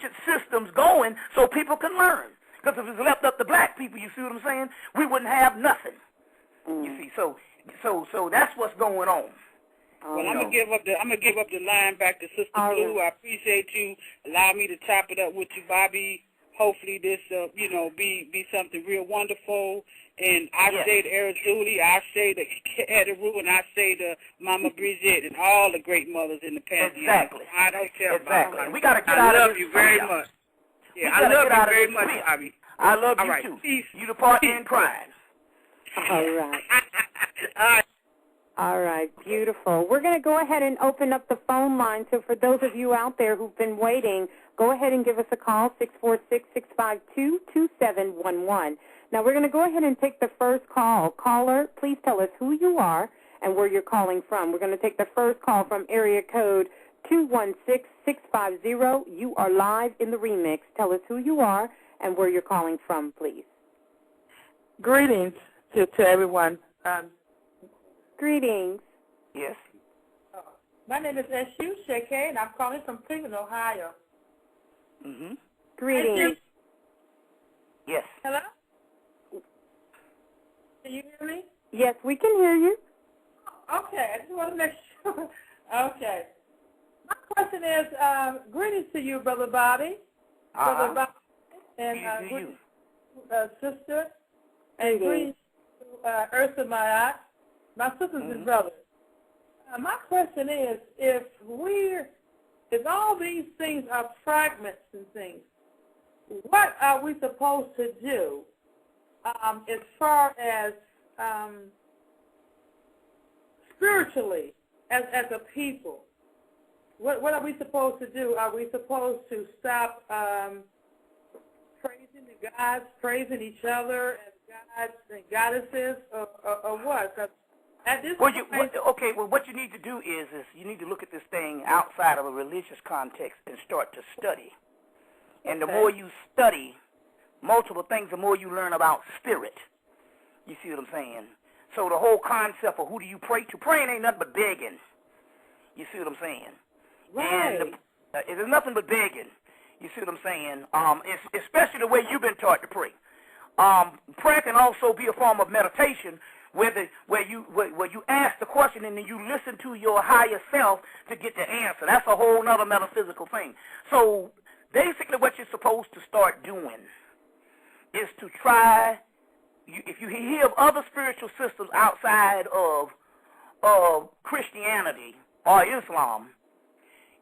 ancient systems going so people can learn. Because if it was left up to black people, you see what I'm saying, we wouldn't have nothing. You see, so that's what's going on. Well, I'm gonna give up the line back to Sister Blue. I appreciate you allowing me to chop it up with you, Bobby. Hopefully this, be something real wonderful. And I say to Eric Julie, I say to Eddie Rue, and I say to Mama Bridget and all the great mothers in the past. Exactly. I don't care exactly. about it. We got to get out of this. I love you very much. Yeah, I love you very much, Bobby. I love you too. Peace. You the partner in crime. All right. All right. All right, beautiful. We're going to go ahead and open up the phone line. So for those of you out there who've been waiting, go ahead and give us a call, 646-652-2711. Now, we're going to go ahead and take the first call. Caller, please tell us who you are and where you're calling from. We're going to take the first call from area code 216650. You are live in the remix. Tell us who you are and where you're calling from, please. Greetings to everyone. Greetings. Yes. My name is S.U. Sheke, and I'm calling from Cleveland, Ohio. Mm-hmm. Greetings. Yes. Hello? Can you hear me? Yes, we can hear you. Okay, I just want to make sure. Okay. My question is, greetings to you, Brother Bobby. Brother Bobby, and greetings to sister, and greetings to Ursa Mayat, my sisters and brothers. My question is, if all these things are fragments and things, what are we supposed to do as far as spiritually as a people? What are we supposed to do? Are we supposed to stop praising the gods, praising each other as gods and goddesses, or what? At this what you need to do is you need to look at this thing outside of a religious context and start to study. And the more you study multiple things, the more you learn about spirit. You see what I'm saying? So the whole concept of who do you pray to? Praying ain't nothing but begging. You see what I'm saying? Right. And it is nothing but begging. You see what I'm saying? Especially the way you've been taught to pray. Prayer can also be a form of meditation, where you ask the question and then you listen to your higher self to get the answer. That's a whole other metaphysical thing. So basically what you're supposed to start doing is to try, if you hear of other spiritual systems outside of Christianity or Islam,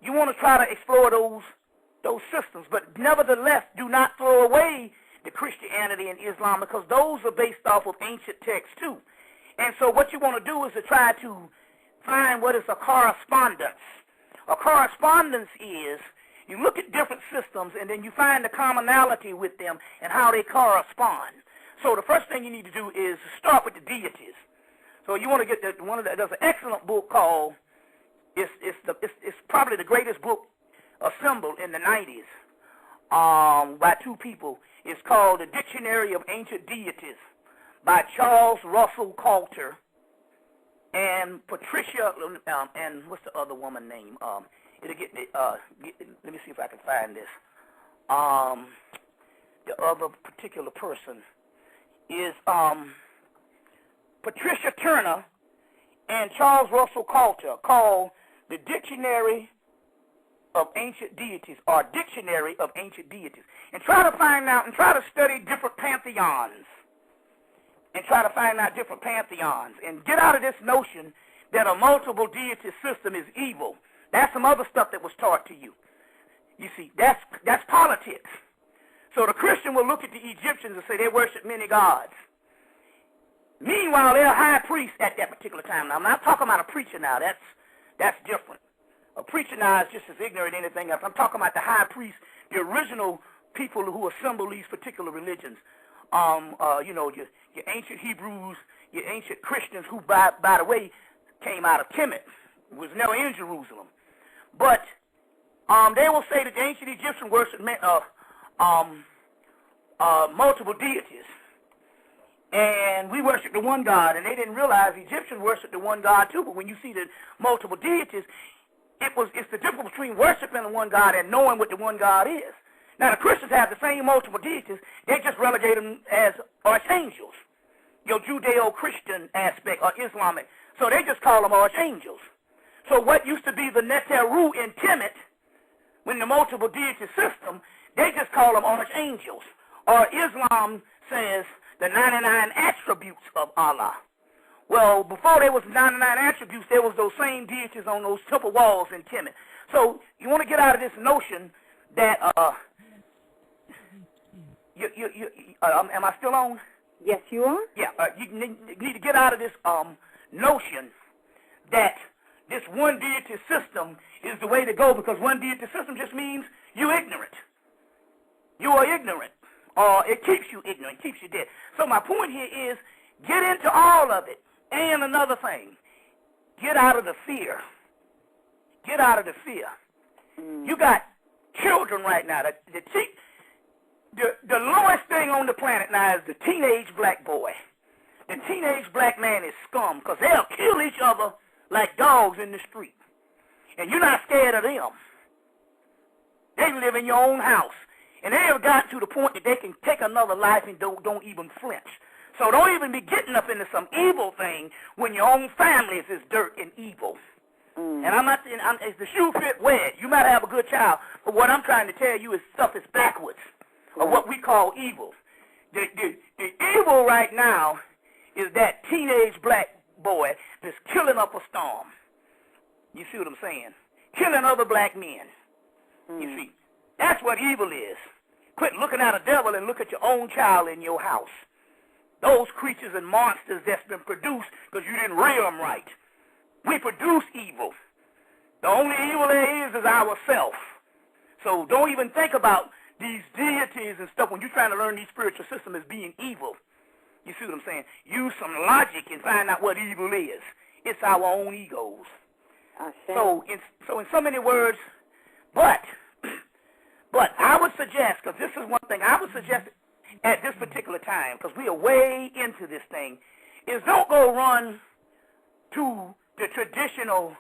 you want to try to explore those systems, but nevertheless do not throw away the Christianity and Islam, because those are based off of ancient texts too. And so what you want to do is to try to find what is a correspondence. A correspondence is you look at different systems and then you find the commonality with them and how they correspond. So the first thing you need to do is start with the deities. So you want to get there's an excellent book called, it's probably the greatest book assembled in the 90s by two people. It's called The Dictionary of Ancient Deities by Charles Russell Coulter and Patricia, and what's the other woman name? Let me see if I can find this. The other particular person is Patricia Turner and Charles Russell Coulter, called The Dictionary of Ancient Deities, or Dictionary of Ancient Deities. And try to find out and try to study different pantheons. And try to find out different pantheons. And get out of this notion that a multiple deity system is evil. That's some other stuff that was taught to you. You see, that's politics. So the Christian will look at the Egyptians and say they worship many gods. Meanwhile, they're high priests at that particular time. Now, I'm not talking about a preacher now. That's different. A preacher now is just as ignorant as anything else. I'm talking about the high priests, the original people who assemble these particular religions. Your ancient Hebrews, your ancient Christians, who, by the way, came out of Hemmitt, was never in Jerusalem. But they will say that the ancient Egyptians worshiped multiple deities. And we worship the one God, and they didn't realize the Egyptians worshiped the one God too. But when you see the multiple deities, it's the difference between worshiping the one God and knowing what the one God is. Now, the Christians have the same multiple deities. They just relegate them as archangels, your Judeo-Christian aspect or Islamic. So they just call them archangels. So what used to be the Neteru in Hemmitt, when the multiple deity system, they just call them archangels. Or Islam says the 99 attributes of Allah. Well, before there was 99 attributes, there was those same deities on those temple walls in Hemmitt. So you want to get out of this notion that, am I still on? Yes, you are. Yeah, you need to get out of this notion that this one deity system is the way to go, because one deity system just means you're ignorant. You are ignorant, or it keeps you ignorant, keeps you dead. So my point here is get into all of it. And another thing, get out of the fear. Get out of the fear. You got children right now. The lowest thing on the planet now is the teenage black boy. The teenage black man is scum because they'll kill each other like dogs in the street. And you're not scared of them. They live in your own house. And they have gotten to the point that they can take another life and don't even flinch. So don't even be getting up into some evil thing when your own family is dirt and evil. And I'm not saying, if the shoe fit, wear it. You might have a good child, but what I'm trying to tell you is stuff is backwards, or what we call evil. The evil right now is that teenage black boy that's killing up a storm. You see what I'm saying? Killing other black men. You see, that's what evil is. Quit looking at a devil and look at your own child in your house. Those creatures and monsters that's been produced because you didn't rear them right. We produce evil. The only evil there is ourself. So don't even think about these deities and stuff when you're trying to learn these spiritual systems as being evil. You see what I'm saying? Use some logic and find out what evil is. It's our own egos. So in so many words, but I would suggest, because this is one thing I would suggest at this particular time, because we are way into this thing, is don't go run to the traditional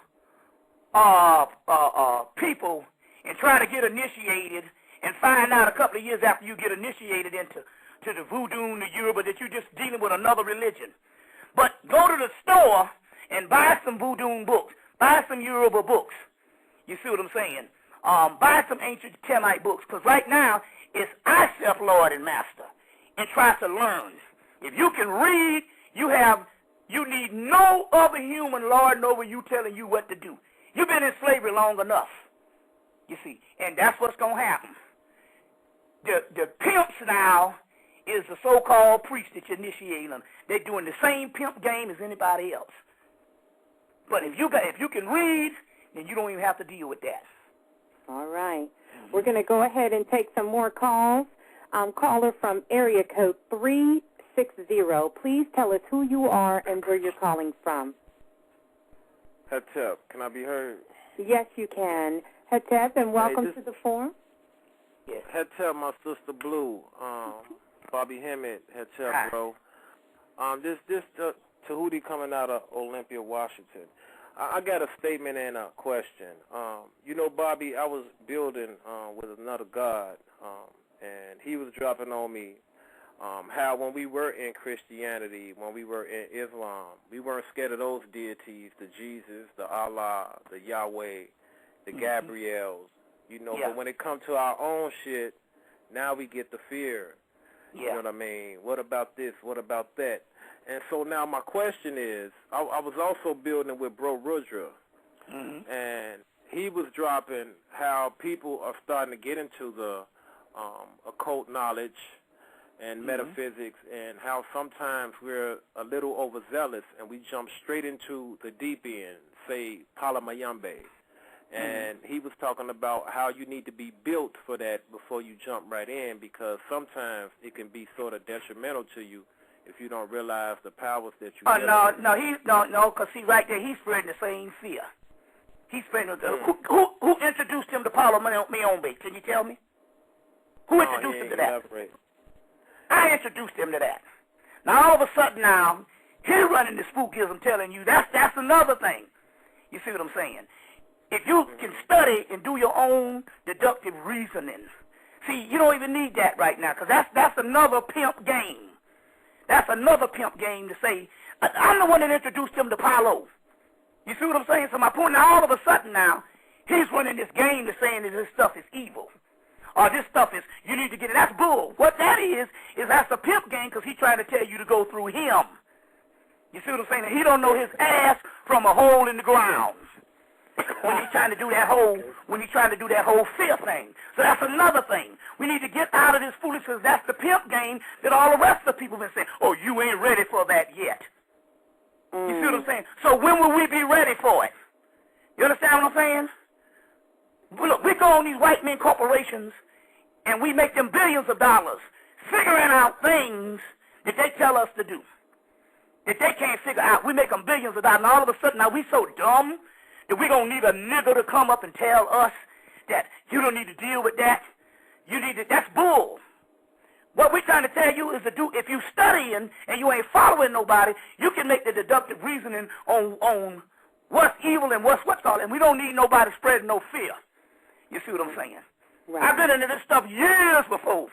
people and try to get initiated and find out a couple of years after you get initiated into the voodoo and the Yoruba that you're just dealing with another religion. But go to the store and buy some voodoo books, buy some Yoruba books. You see what I'm saying? Buy some ancient Hemmitt books, because right now it's ourself, Lord and Master, and try to learn. If you can read, you need no other human lording over you telling you what to do. You've been in slavery long enough, you see, and that's what's going to happen. The pimps now is the so-called priest that you initiate them. They're doing the same pimp game as anybody else. But if you can read, then you don't even have to deal with that. All right. We're going to go ahead and take some more calls. Caller from area code 360. Please tell us who you are and where you're calling from. Hetep, can I be heard? Yes, you can. Hetep, and welcome to the forum. Yes. Hetep, my sister Blue. Bobby Hemmitt, Hetep, bro. This Tahuti coming out of Olympia, Washington. I got a statement and a question. You know, Bobby, I was building with another God, and he was dropping on me how when we were in Christianity, when we were in Islam, we weren't scared of those deities, the Jesus, the Allah, the Yahweh, the Gabriels, you know. But when it comes to our own shit, now we get the fear. You know what I mean? What about this? What about that? And so now my question is, I was also building with Bro Rudra, and he was dropping how people are starting to get into the occult knowledge and metaphysics, and how sometimes we're a little overzealous and we jump straight into the deep end, say Palamayambe. And he was talking about how you need to be built for that before you jump right in, because sometimes it can be sort of detrimental to you if you don't realize the powers that you have. No, because see, right there, he's spreading the same fear. He's spreading who introduced him to Palamayambe? Can you tell me? Who introduced him to that? Elaborate. I introduced him to that. Now, all of a sudden now, he's running the spookism telling you that's another thing. You see what I'm saying? If you can study and do your own deductive reasoning, See, you don't even need that right now, because that's another pimp game. That's another pimp game to say, I'm the one that introduced him to Paulo. You see what I'm saying? So my point now, all of a sudden now, he's running this game to saying that this stuff is evil. Or this stuff is, you need to get it. That's bull. What that is that's a pimp game because he's trying to tell you to go through him. You see what I'm saying? And he don't know his ass from a hole in the ground. When he's trying to do that whole fear thing. So that's another thing. We need to get out of this foolishness. That's the pimp game that all the rest of the people have been saying, oh, you ain't ready for that yet. You see what I'm saying? So when will we be ready for it? You understand what I'm saying? Look, we go on these white men corporations and we make them billions of dollars figuring out things that they tell us to do, that they can't figure out. We make them billions of dollars, and all of a sudden now we so dumb that we're going to need a nigger to come up and tell us that you don't need to deal with that. That's bull. What we're trying to tell you is to do, if you studying and you ain't following nobody, you can make the deductive reasoning on what's evil and what's called, and we don't need nobody spreading no fear. You see what I'm saying? Right. I've been into this stuff years before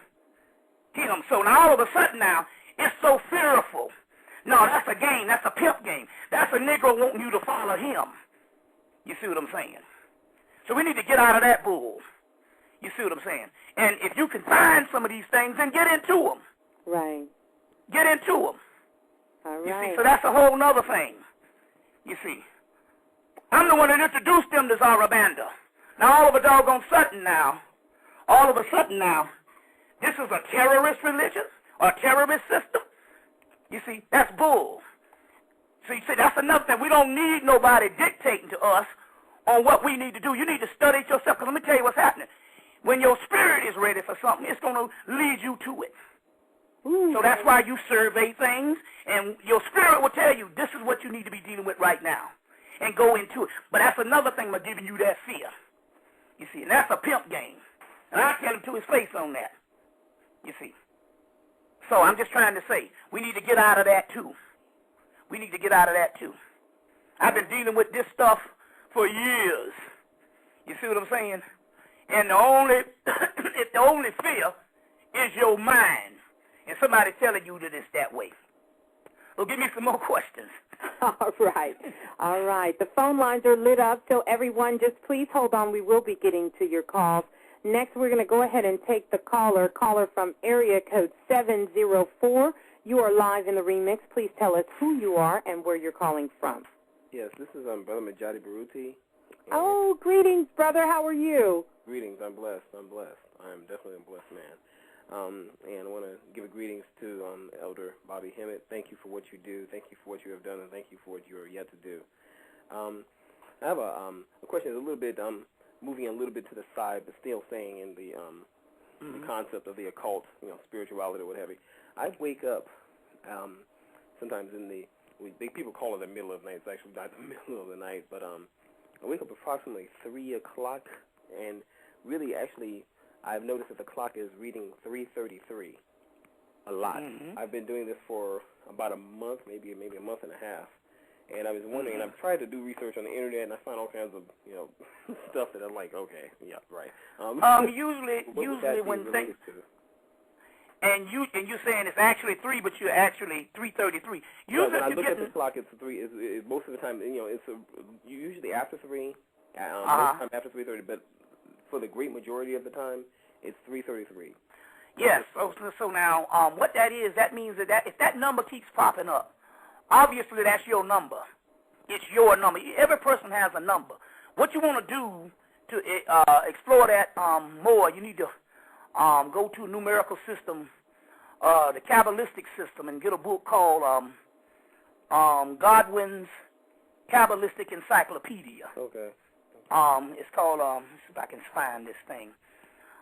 him, so now all of a sudden now, it's so fearful. No, that's a game. That's a pimp game. That's a Negro wanting you to follow him. You see what I'm saying? So we need to get out of that bull. You see what I'm saying? And if you can find some of these things, then get into them. Right. Get into them. All right. You see, so that's a whole nother thing. You see. I'm the one that introduced them to Zarabanda. Now all of a sudden now, this is a terrorist religion or a terrorist system. You see, that's bull. So you see, that's another thing. We don't need nobody dictating to us on what we need to do. You need to study it yourself, because let me tell you what's happening. When your spirit is ready for something, it's going to lead you to it. So that's why you survey things, and your spirit will tell you, this is what you need to be dealing with right now, and go into it. But that's another thing by giving you that fear. You see, and that's a pimp game. And I tell him to his face on that. You see. So I'm just trying to say, we need to get out of that too. We need to get out of that too. I've been dealing with this stuff for years. You see what I'm saying? And the only fear is your mind. And somebody telling you that it's that way. Well, give me some more questions. All right. All right. The phone lines are lit up, so everyone just please hold on. We will be getting to your calls. Next, we're going to go ahead and take the caller from area code 704. You are live in the remix. Please tell us who you are and where you're calling from. Yes, this is Brother Majadi Baruti. Oh, greetings, brother. How are you? Greetings. I'm blessed. I am definitely a blessed man. And I want to give greetings to Elder Bobby Hemmitt. Thank you for what you do. Thank you for what you have done, and thank you for what you are yet to do. I have a question that's a little bit moving a little bit to the side, but still staying in the concept of the occult, spirituality or what have you. I wake up sometimes people call it the middle of the night. It's actually not the middle of the night, but I wake up approximately 3 o'clock, and really, actually, I've noticed that the clock is reading 3:33 a lot. I've been doing this for about a month, maybe a month and a half, and I was wondering, and I've tried to do research on the internet, and I found all kinds of, stuff that I'm like, okay, yeah, right. Usually when things, and you're saying it's actually 3, but you're actually 3:33. Usually, when I look at the clock, it's 3. It's most of the time, it's usually after 3. Most of the time after 3:30, but for the great majority of the time, it's 3:33. Yes. So now, what that is, that means that if that number keeps popping up, obviously that's your number. It's your number. Every person has a number. What you want to do to explore that more, you need to go to a numerical system, the Kabbalistic system, and get a book called Godwin's Kabbalistic Encyclopedia. Okay. It's called, let's see if I can find this thing,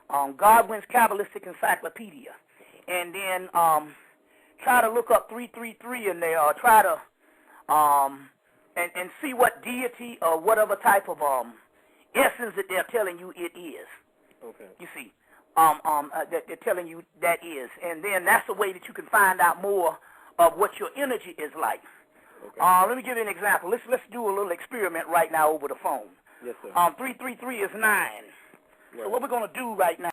Godwin's Kabbalistic Encyclopedia. And then try to look up 333 in there, or try to, and see what deity or whatever type of essence that they're telling you it is. Okay. You see, that they're telling you that is. And then that's the way that you can find out more of what your energy is like. Okay. Let me give you an example. Let's do a little experiment right now over the phone. Yes, sir. 333 is 9. Right. So what we're going to do right now